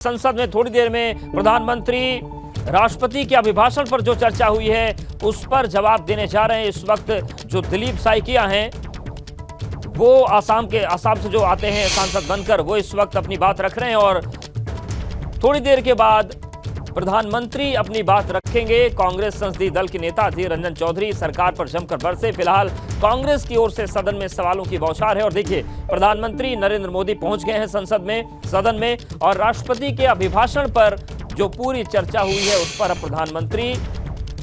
संसद में थोड़ी देर में प्रधानमंत्री राष्ट्रपति के अभिभाषण पर जो चर्चा हुई है उस पर जवाब देने जा रहे हैं। इस वक्त जो दिलीप साइकिया हैं वो आसाम से जो आते हैं सांसद बनकर, वो इस वक्त अपनी बात रख रहे हैं और थोड़ी देर के बाद प्रधानमंत्री अपनी बात रखेंगे। कांग्रेस संसदीय दल के नेता अधीर रंजन चौधरी सरकार पर जमकर बरसे। फिलहाल कांग्रेस की ओर से सदन में सवालों की बौछार है और देखिए प्रधानमंत्री नरेंद्र मोदी पहुंच गए हैं सदन में और राष्ट्रपति के अभिभाषण पर जो पूरी चर्चा हुई है उस पर प्रधानमंत्री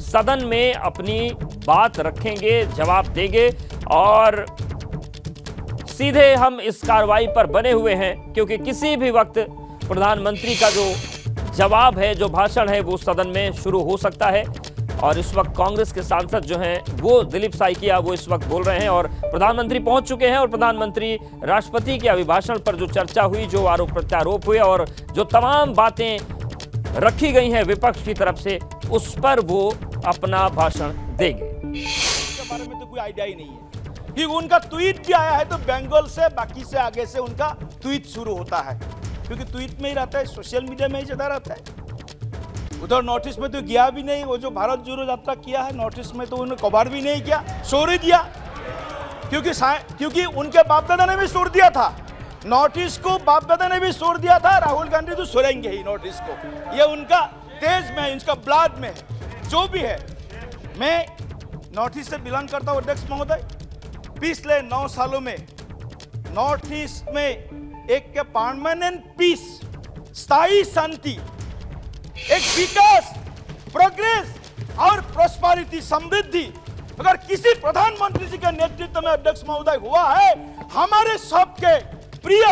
सदन में अपनी बात रखेंगे, जवाब देंगे और सीधे हम इस कार्रवाई पर बने हुए हैं क्योंकि किसी भी वक्त प्रधानमंत्री का जो जवाब है, जो भाषण है, वो सदन में शुरू हो सकता है। और इस वक्त कांग्रेस के सांसद जो हैं वो दिलीप साइकिया वो इस वक्त बोल रहे हैं और प्रधानमंत्री पहुंच चुके हैं और प्रधानमंत्री राष्ट्रपति के अभिभाषण पर जो चर्चा हुई, जो आरोप प्रत्यारोप हुए और जो तमाम बातें रखी गई हैं विपक्ष की तरफ से, उस पर वो अपना भाषण देंगे। इसके बारे में तो कोई आइडिया ही नहीं है कि उनका ट्वीट भी आया है तो बंगाल से बाकी से आगे से उनका ट्वीट शुरू होता है क्योंकि ट्वीट में ही रहता है, सोशल मीडिया में ही ज्यादा रहता है। उधर नॉर्थ ईस्ट में तो गया भी नहीं, वो जो भारत जोड़ो यात्रा किया है नॉर्थ ईस्ट में तो उन्होंने कवर भी नहीं किया, छोड़ दिया क्योंकि उनके बाप दादा ने भी छोड़ दिया था नॉर्थ ईस्ट को, बाप दादा ने भी छोड़ दिया था। राहुल गांधी तो छोड़ेंगे ही नॉर्थ ईस्ट को, ये उनका तेज में है, उनका ब्लड में है। जो भी है, मैं नॉर्थ ईस्ट से बिलोंग करता हूँ अध्यक्ष महोदय। पिछले 9 सालों में नॉर्थ ईस्ट में एक परमानेंट पीस, स्थायी शांति, एक विकास, प्रोग्रेस और प्रॉस्पेरिटी, समृद्धि अगर किसी प्रधानमंत्री जी के नेतृत्व में अध्यक्ष महोदय हुआ है, हमारे सबके प्रिय,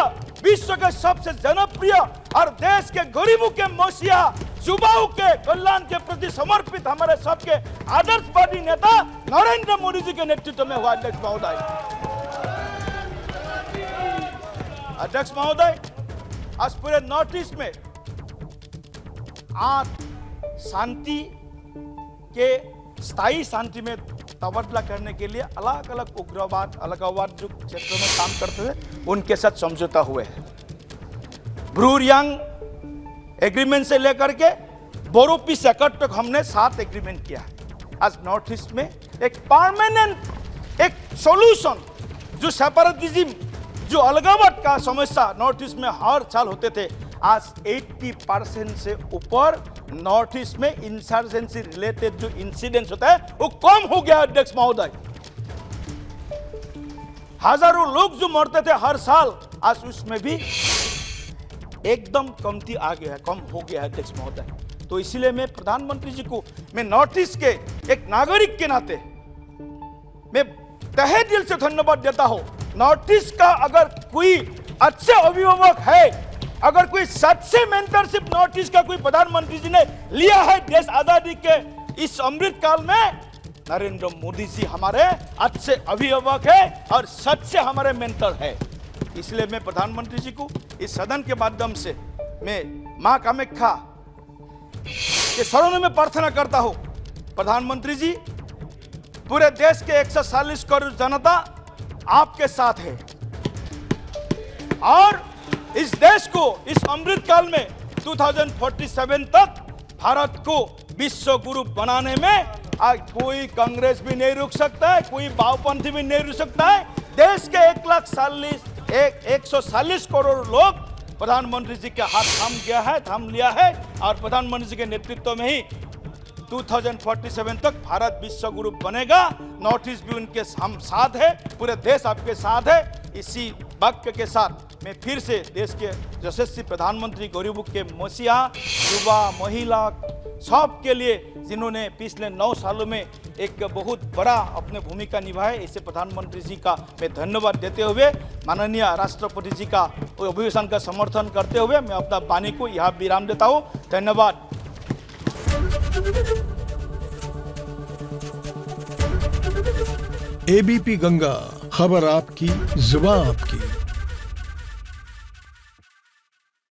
विश्व के सबसे जनप्रिय और देश के गरीबों के मसीहा, युवाओं के कल्याण के प्रति समर्पित हमारे सबके आदर्शवादी नेता नरेंद्र मोदी जी के नेतृत्व में हुआ अध्यक्ष महोदय। अध्यक्ष महोदय, आज पूरे नॉर्थ ईस्ट में आज शांति के स्थायी शांति में तबादला करने के लिए अलग अलग उग्रवाद, अलगाववाद जो क्षेत्रों में काम करते थे उनके साथ समझौता हुए हैं। ब्रूरियांग एग्रीमेंट से लेकर के बोरो पीस एकट तक हमने 7 एग्रीमेंट किया है। आज नॉर्थ ईस्ट में एक परमानेंट एक सॉल्यूशन, जो सेपरेटिज्म, जो अलगाववाद का समस्या नॉर्थ ईस्ट में हर साल होते थे, आज 80% से ऊपर नॉर्थ ईस्ट में इंसर्जेंसी रिलेटेड जो इंसिडेंट्स होता है वो कम हो गया अध्यक्ष महोदय। हजारों लोग जो मरते थे हर साल, आज उसमें भी एकदम कमती आ गया है, कम हो गया है अध्यक्ष महोदय। तो इसीलिए मैं प्रधानमंत्री जी को, मैं नॉर्थ ईस्ट के एक नागरिक के नाते मैं तहे दिल से धन्यवाद देता हूं। नॉर्थ ईस्ट का अगर कोई अच्छे अभिभावक है, अगर कोई सच्चे मेंटरशिप नॉर्थ ईस्ट का कोई प्रधानमंत्री जी ने लिया है देश आजादी के इस अमृत काल में, नरेंद्र मोदी जी हमारे अच्छे अभिभावक है और सच्चे हमारे मेंटर है। इसलिए मैं प्रधानमंत्री जी को इस सदन के माध्यम से मैं मां कामाख्या के शरणों में प्रार्थना करता हूं। प्रधानमंत्री जी, पूरे देश के 140 करोड़ जनता आपके साथ है और इस देश को इस अमृत काल में 2047 तक भारत को विश्व गुरु बनाने में आज कोई कांग्रेस भी नहीं रुक सकता है, कोई बावपंथी भी नहीं रुक सकता है। देश के 140 करोड़ लोग प्रधानमंत्री जी के हाथ थाम लिया है और प्रधानमंत्री जी के नेतृत्व में ही 2047 तक भारत विश्व गुरु बनेगा। नॉर्थ ईस्ट भी उनके हम साथ है, पूरे देश आपके साथ है। इसी वाक्य के साथ मैं फिर से देश के यशस्वी प्रधानमंत्री, गरीबों के मसीहा, युवा, महिला सब के लिए जिन्होंने पिछले 9 सालों में एक बहुत बड़ा अपने भूमिका निभाई, ऐसे प्रधानमंत्री जी का मैं धन्यवाद देते हुए माननीय राष्ट्रपति जी का अभिभाषण का समर्थन करते हुए मैं अपना वाणी को यहाँ विराम देता हूँ। धन्यवाद। एबीपी गंगा, खबर आपकी, जुबान आपकी।